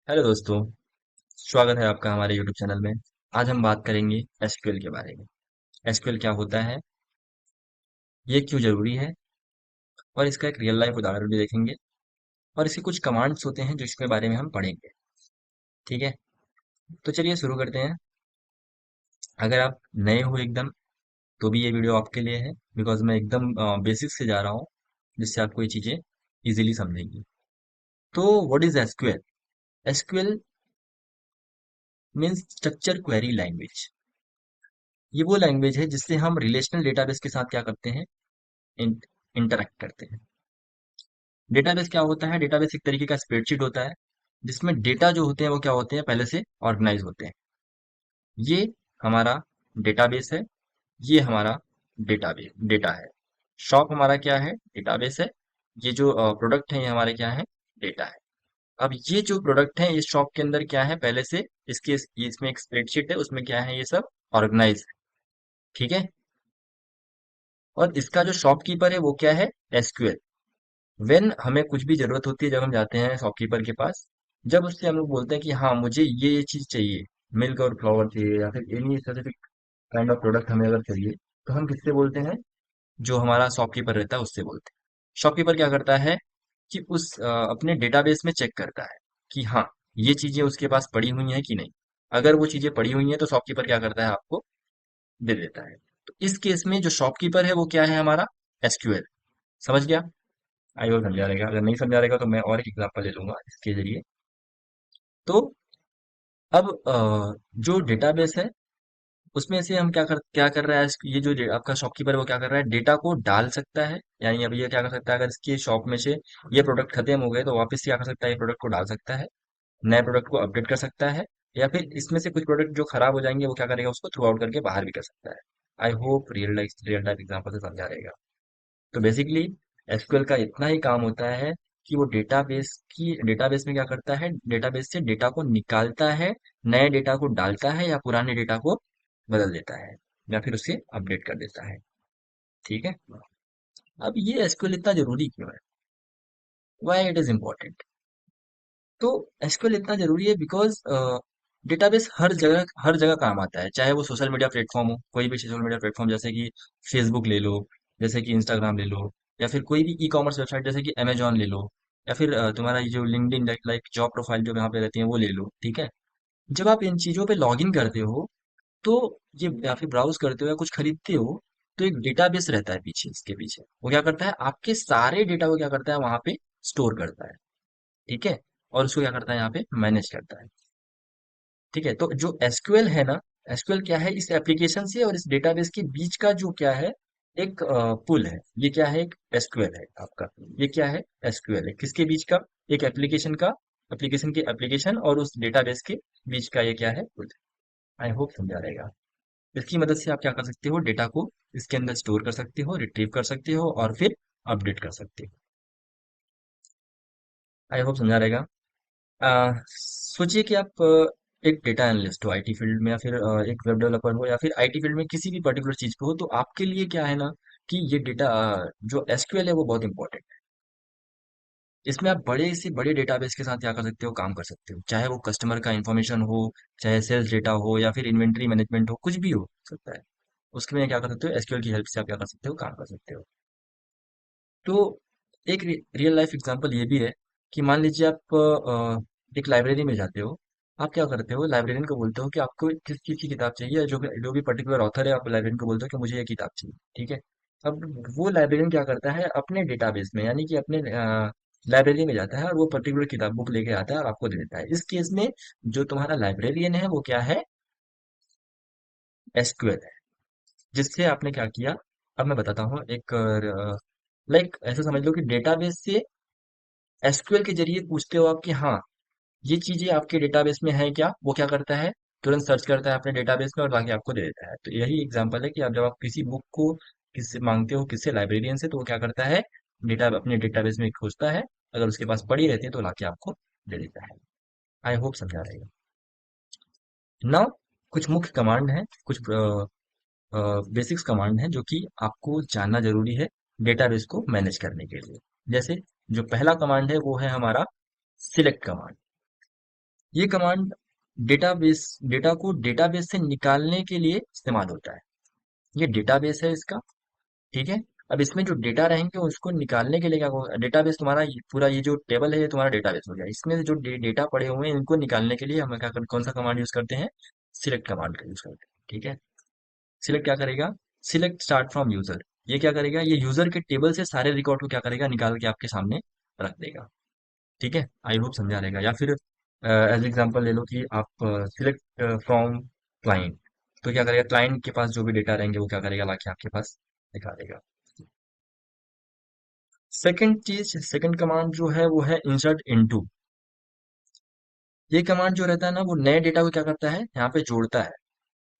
Hello दोस्तों। स्वागत है आपका हमारे यूट्यूब चैनल में। आज हम बात करेंगे एसक्यूएल के बारे में। एसक्यूएल क्या होता है, ये क्यों जरूरी है, और इसका एक रियल लाइफ उदाहरण भी देखेंगे। और इसके कुछ कमांड्स होते हैं जो इसके बारे में हम पढ़ेंगे। ठीक है, तो चलिए शुरू करते हैं। अगर आप नए हो एकदम, तो भी ये वीडियो आपके लिए है, बिकॉज मैं एकदम बेसिक से जा रहा हूँ, जिससे आपको ये चीज़ें इजीली समझेंगी। तो what is SQL? SQL means structure query language. ये वो लैंग्वेज है जिससे हम रिलेशनल डेटाबेस के साथ क्या करते हैं, इंटरैक्ट करते हैं। डेटाबेस क्या होता है? डेटाबेस एक तरीके का स्प्रेडशीट होता है, जिसमें डेटा जो होते हैं वो क्या होते हैं, पहले से ऑर्गेनाइज होते हैं। ये हमारा डेटाबेस है, ये हमारा डेटा है। शॉप हमारा क्या है? डेटाबेस है। ये जो प्रोडक्ट है ये हमारे क्या है? डेटा है। अब ये जो प्रोडक्ट है इस शॉप के अंदर क्या है, पहले से इसके इसमें एक स्प्रेडशीट है, उसमें क्या है, ये सब ऑर्गेनाइज है। ठीक है। और इसका जो शॉपकीपर है वो क्या है? एसक्यूएल। वेन हमें कुछ भी जरूरत होती है, जब हम जाते हैं शॉपकीपर के पास, जब उससे हम लोग बोलते हैं कि हाँ मुझे ये चीज चाहिए, मिल्क और फ्लावर चाहिए, या फिर any specific kind of product हमें अगर चाहिए, तो हम किससे बोलते हैं? जो हमारा शॉपकीपर रहता है उससे बोलते हैं। शॉपकीपर क्या करता है कि उस अपने डेटाबेस में चेक करता है कि हाँ ये चीजें उसके पास पड़ी हुई हैं कि नहीं। अगर वो चीजें पड़ी हुई हैं तो शॉपकीपर क्या करता है, आपको दे देता है। तो इस केस में जो शॉपकीपर है वो क्या है, हमारा एसक्यूएल। समझ गया? आई होप समझा रहेगा। अगर नहीं समझा रहेगा तो मैं और एक एग्जांपल ले लूंगा इसके जरिए। तो अब जो डेटाबेस है उसमें से हम क्या कर रहा है, ये जो आपका शॉपकीपर है वो क्या कर रहा है, डेटा को डाल सकता है। यानी अब ये क्या कर सकता है, अगर इसके शॉप में से ये प्रोडक्ट खत्म हो गए तो वापस से क्या कर सकता है, ये प्रोडक्ट को डाल सकता है, नए प्रोडक्ट को अपडेट कर सकता है। या फिर इसमें से कुछ प्रोडक्ट जो खराब हो जाएंगे वो क्या करेगा, उसको थ्रू आउट करके बाहर भी कर सकता है। I hope real life example से समझा रहेगा। तो बेसिकली एसक्यूएल का इतना ही काम होता है कि वो डेटाबेस में क्या करता है, डेटाबेस से डेटा को निकालता है, नए डेटा को डालता है, या पुराने डेटा को बदल देता है, या फिर उसे अपडेट कर देता है। ठीक है। अब ये एसक्यूएल इतना जरूरी क्यों है? Why it is important? तो एसक्यूएल इतना जरूरी है बिकॉज डेटाबेस हर जगह काम आता है, चाहे वो सोशल मीडिया प्लेटफॉर्म हो, कोई भी सोशल मीडिया प्लेटफॉर्म, जैसे कि फेसबुक ले लो, जैसे कि इंस्टाग्राम ले लो, या फिर कोई भी ई कॉमर्स वेबसाइट जैसे कि अमेजोन ले लो, या फिर तुम्हारा ये जो लिंक्डइन लाइक जॉब प्रोफाइल जो यहाँ पे रहती है वो ले लो। ठीक है। जब आप इन चीजों पे लॉग इन करते हो, तो ये या फिर ब्राउज करते हो या कुछ खरीदते हो, तो एक डेटाबेस रहता है पीछे, इसके पीछे वो क्या करता है, आपके सारे डेटा को क्या करता है, वहां पे स्टोर करता है। ठीक है। और उसको क्या करता है, यहाँ पे मैनेज करता है। ठीक है। तो जो एसक्यूएल है ना, एसक्यूएल क्या है, इस एप्लीकेशन से और इस डेटाबेस के बीच का जो क्या है, एक पुल है। ये क्या है, एक एसक्यूएल है आपका। ये क्या है, एसक्यूएल है किसके बीच का? एक एप्लीकेशन का, एप्लीकेशन के एप्लीकेशन और उस डेटाबेस के बीच का ये क्या है, पुल। आई होप समझा रहेगा। इसकी मदद से आप क्या कर सकते हो, डेटा को इसके अंदर स्टोर कर सकते हो, रिट्रीव कर सकते हो, और फिर अपडेट कर सकते हो। आई होप समझा रहेगा। सोचिए कि आप एक डेटा एनालिस्ट हो आईटी फील्ड में, या फिर एक वेब डेवलपर हो, या फिर आईटी फील्ड में किसी भी पर्टिकुलर चीज पे हो, तो आपके लिए क्या है ना, कि ये डेटा जो एसक्यूएल है वो बहुत इंपॉर्टेंट है। इसमें आप बड़े से बड़े डेटाबेस के साथ क्या कर सकते हो, काम कर सकते हो, चाहे वो कस्टमर का इंफॉर्मेशन हो, चाहे सेल्स डेटा हो, या फिर इन्वेंट्री मैनेजमेंट हो, कुछ भी हो सकता है। उसके में क्या कर सकते हो, एसक्यूएल की हेल्प से आप क्या कर सकते हो, काम कर सकते हो। तो एक रियल लाइफ एग्जांपल ये भी है कि मान लीजिए आप एक लाइब्रेरी में जाते हो। आप क्या करते हो, लाइब्रेरियन को बोलते हो कि आपको किस चीज की किताब चाहिए, जो भी पर्टिकुलर ऑथर है, आप लाइब्रेरियन को बोलते हो कि मुझे ये किताब चाहिए। ठीक है। अब वो लाइब्रेरियन क्या करता है, अपने डेटाबेस में, यानी कि अपने लाइब्रेरी में जाता है और वो पर्टिकुलर किताब बुक लेके आता है और आपको दे देता है। इस केस में जो तुम्हारा लाइब्रेरियन है वो क्या है, एसक्यूएल है। जिससे आपने क्या किया, अब मैं बताता हूँ एक, लाइक ऐसा समझ लो कि डेटाबेस से एसक्यूएल के जरिए पूछते हो आप कि हाँ ये चीजें आपके डेटाबेस में है क्या, वो क्या करता है, तुरंत सर्च करता है अपने डेटाबेस में और लाके आपको दे देता है। तो यही एग्जांपल है कि आप जब आप किसी बुक को किससे मांगते हो, किससे, लाइब्रेरियन से, तो वो क्या करता है, डेटा अपने डेटाबेस में खोजता है, अगर उसके पास पड़ी रहती है तो लाके आपको दे देता है। आई होप समझा रहेगा। ना कुछ मुख्य कमांड है, कुछ बेसिक्स कमांड है जो कि आपको जानना जरूरी है डेटाबेस को मैनेज करने के लिए। जैसे जो पहला कमांड है वो है हमारा सिलेक्ट कमांड। ये कमांड डेटा को डेटाबेस से निकालने के लिए इस्तेमाल होता है। ये डेटाबेस है इसका, ठीक है। अब इसमें जो डेटा रहेंगे उसको निकालने के लिए क्या होगा, डेटाबेस तुम्हारा पूरा ये जो टेबल है ये तुम्हारा डेटाबेस हो गया। इसमें से जो डेटा पड़े हुए हैं इनको निकालने के लिए हम क्या कौन सा कमांड यूज करते हैं, सिलेक्ट कमांड का यूज करते हैं, ठीक है। सिलेक्ट क्या करेगा, सिलेक्ट स्टार्ट फ्रॉम यूजर, ये क्या करेगा, ये यूजर के टेबल से सारे रिकॉर्ड को क्या करेगा, निकाल के आपके सामने रख देगा, ठीक है। आई होप समझा रहेगा। या फिर एज एग्जांपल ले लो कि आप सिलेक्ट फ्रॉम क्लाइंट, तो क्या करेगा, क्लाइंट के पास जो भी डेटा रहेंगे वो क्या करेगा, लाके आपके पास दिखा देगा। सेकंड कमांड जो है वो है इंसर्ट इनटू। ये कमांड जो रहता है ना वो नए डेटा को क्या करता है, यहाँ पे जोड़ता है,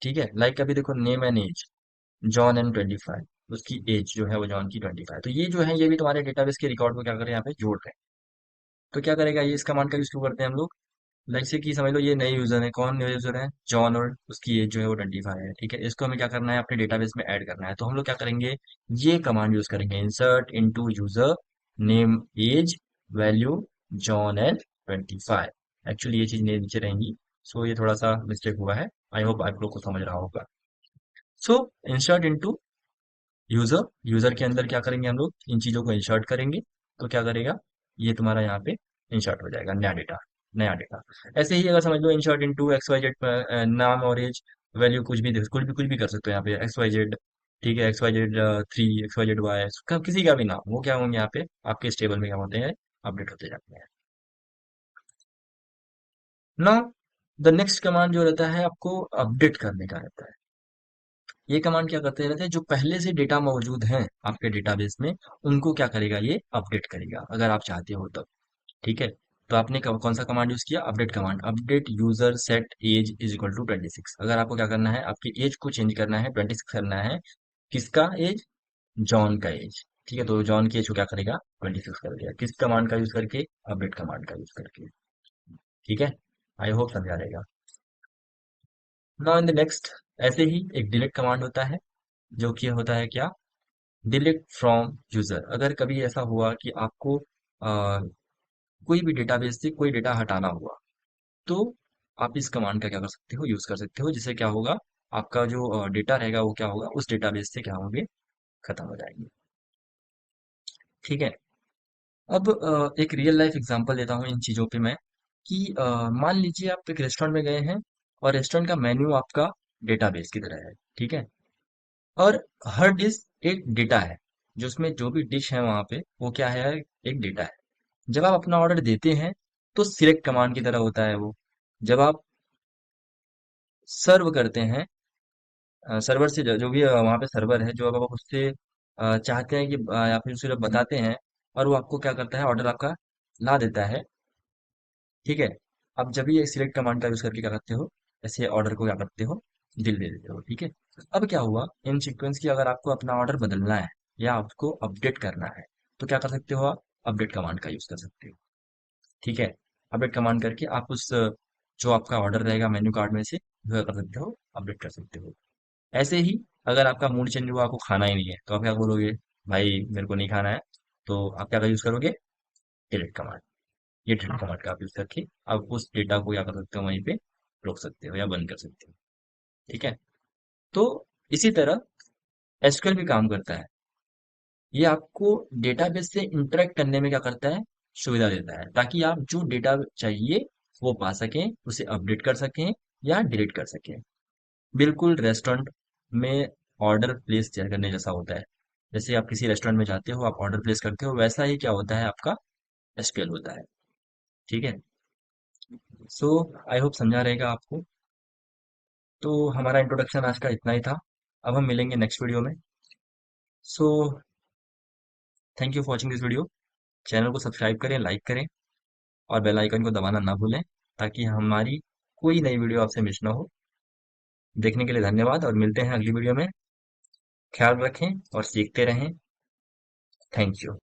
ठीक है। लाइक अभी देखो name and age, John and 25, उसकी एज जो है वो जॉन की 25, तो ये जो है ये भी तुम्हारे डेटाबेस के रिकॉर्ड को क्या कर रहे हैं, यहाँ पे जोड़ रहे हैं। तो क्या करेगा, ये इस कमांड का यूज क्यों करते हैं हम लोग, लाइक से कि समझ लो ये नए यूजर है, कौन नए यूजर है, जॉन, और उसकी एज जो है वो 25 है, ठीक है। इसको हमें क्या करना है, अपने डेटाबेस में ऐड करना है। तो हम लोग क्या करेंगे, ये कमांड यूज करेंगे, insert into user name age value John and 25। Actually ये चीज नीचे रहेंगी, सो ये थोड़ा सा मिस्टेक हुआ है। आई होप आप लोग को समझ रहा होगा। सो इंसर्ट इनटू यूजर, यूजर के अंदर क्या करेंगे हम लोग, इन चीजों को इंसर्ट करेंगे। तो क्या करेगा, ये तुम्हारा यहाँ पे इंसर्ट हो जाएगा नया डेटा, नया डेटा। ऐसे ही अगर समझ लो insert into X Y Z, नाम और एज वैल्यू कुछ भी कर सकते हो यहाँ पे, एक्स वाई जेड, ठीक है, XYZ 3, XYZ Y, किसी का भी नाम, वो क्या होंगे यहाँ पे आपके इस टेबल में क्या होते हैं, अपडेट होते जाते हैं। ना द नेक्स्ट कमांड जो रहता है आपको अपडेट करने का रहता है। ये कमांड क्या करते रहते हैं, जो पहले से डेटा मौजूद हैं आपके डेटाबेस में उनको क्या करेगा, ये अपडेट करेगा अगर आप चाहते हो तब, ठीक है। तो आपने कौन सा कमांड यूज किया, update command, update user set age is equal to 26। अगर आपको क्या करना है, आपकी एज को चेंज करना है, 26 करना है, किसका एज, जॉन का एज, ठीक है। तो जॉन की एज को क्या करेगा, 26 कर दिया, किस कमांड का यूज करके, अपडेट कमांड का यूज करके, ठीक है। आई होप समझा रहेगा। नाउ इन द नेक्स्ट, ऐसे ही एक डिलीट कमांड होता है, जो कि होता है क्या, डिलीट फ्रॉम यूजर। अगर कभी ऐसा हुआ कि आपको कोई भी डेटाबेस से कोई डेटा हटाना हुआ, तो आप इस कमांड का क्या कर सकते हो, यूज कर सकते हो, जिससे क्या होगा, आपका जो डेटा रहेगा वो क्या होगा, उस डेटाबेस से क्या होंगे, खत्म हो जाएंगे, ठीक है। अब एक रियल लाइफ एग्जांपल देता हूँ इन चीजों पे मैं, कि मान लीजिए आप एक रेस्टोरेंट में गए हैं, और रेस्टोरेंट का मेन्यू आपका डेटाबेस की तरह है, ठीक है। और हर डिश एक डेटा है, जो उसमें जो भी डिश है वहां पे वो क्या है, एक डेटा है। जब आप अपना ऑर्डर देते हैं तो सिलेक्ट कमांड की तरह होता है वो। जब आप सर्व करते हैं, सर्वर से जो भी वहाँ पे सर्वर है, जो अब आप उससे चाहते हैं कि या फिर उसे बताते हैं, और वो आपको क्या करता है, ऑर्डर आपका ला देता है, ठीक है। अब जब भी ये सिलेक्ट कमांड का यूज करके क्या करते हो, ऐसे ऑर्डर को क्या करते हो, दिल दे देते हो, ठीक है। अब क्या हुआ, इन सीक्वेंस की अगर आपको अपना ऑर्डर बदलना है या आपको अपडेट करना है, तो क्या कर सकते हो आप, अपडेट कमांड का यूज कर सकते हो, ठीक है। अपडेट कमांड करके आप उस जो आपका ऑर्डर रहेगा मेन्यू कार्ड में से वो कर सकते हो, अपडेट कर सकते हो। ऐसे ही अगर आपका मूड चेंज हुआ, आपको खाना ही नहीं है, तो आप क्या बोलोगे, भाई मेरे को नहीं खाना है, तो आप क्या यूज करोगे, डिलीट कमांड। ये डिलीट कमांड का आप यूज करके आप उस डेटा को क्या कर सकते हो, वहीं पे रोक सकते हो या बंद कर सकते हो, ठीक है। तो इसी तरह एसक्यूएल भी काम करता है। ये आपको डेटाबेस से इंटरेक्ट करने में क्या करता है, सुविधा देता है, ताकि आप जो डेटा चाहिए वो पा सकें, उसे अपडेट कर सकें या डिलीट कर सकें। बिल्कुल रेस्टोरेंट में ऑर्डर प्लेस करने जैसा होता है। जैसे आप किसी रेस्टोरेंट में जाते हो, आप ऑर्डर प्लेस करते हो, वैसा ही क्या होता है, आपका एसक्यूएल होता है, ठीक है। सो आई होप समझा रहेगा आपको। तो हमारा इंट्रोडक्शन आज का इतना ही था। अब हम मिलेंगे नेक्स्ट वीडियो में। So thank you for watching this video. Channel को सब्सक्राइब करें, लाइक करें, और बेल आइकन को दबाना ना भूलें, ताकि हमारी कोई नई वीडियो आपसे मिस ना हो। देखने के लिए धन्यवाद, और मिलते हैं अगली वीडियो में। ख्याल रखें और सीखते रहें। Thank you.